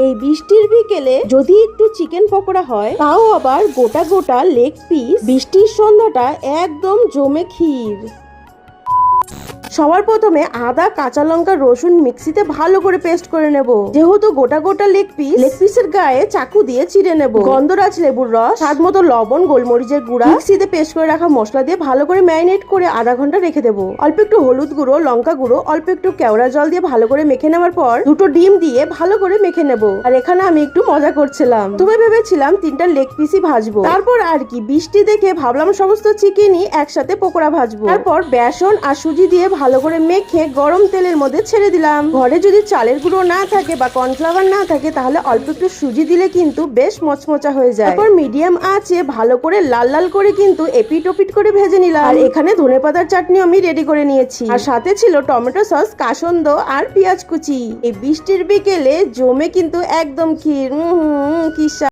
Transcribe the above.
এই বৃষ্টির বিকেলে যদি একটু চিকেন পকোড়া হয়, তাও আবার গোটা গোটা লেগ পিস, বৃষ্টির সন্ধ্যাটা একদম জমে ক্ষীর। সবার প্রথমে আদা, কাঁচা লঙ্কা, রসুন মিক্সিতে ভালো করে পেস্ট করে নেব। যেহেতু গোটা গোটা লেগ পিসের গায়ে চাকু দিয়ে চিড়ে নেব। গন্ধরাজ লেবুর রস, স্বাদ মতো লবণ, গোলমরিচের গুঁড়া, মিক্সিতে পেস্ট করে রাখা মশলা দিয়ে ভালো করে ম্যারিনেট করে আধা ঘন্টা রেখে দেবো। অল্প একটু হলুদ গুঁড়ো, লঙ্কা গুঁড়ো, অল্প একটু কেওড়া জল দিয়ে ভালো করে মেখে নেওয়ার পর দুটো ডিম দিয়ে ভালো করে মেখে নেব। আর এখানে আমি একটু মজা করছিলাম, তুমি ভেবেছিলাম 3টা লেগ পিসই ভাজবো। তারপর আর কি, বৃষ্টি দেখে ভাবলাম সমস্ত চিকেনই একসাথে পকোড়া ভাজবো। তারপর বেসন আর সুজি দিয়ে ভালো করে মেখে গরম তেলের মধ্যে ছেড়ে দিলাম। ঘরে যদি চালের গুঁড়ো না থাকে বা কর্নফ্লাওয়ার না থাকে, তাহলে অল্প একটু সুজি দিলে কিন্তু বেশ মচমচা হয়ে যায়। তারপর মিডিয়াম আঁচে ভালো করে লাল লাল করে কিন্তু এপিট ওপিট করে ভেজে নিলাম। আর এখানে ধনেপাতার চাটনি আমি রেডি করে নিয়েছি, আর সাথে ছিল টমেটো সস, কাসন্দ আর পেঁয়াজ কুচি। এই বৃষ্টির বিকেলে জমে কিন্তু একদম ক্ষীর। কি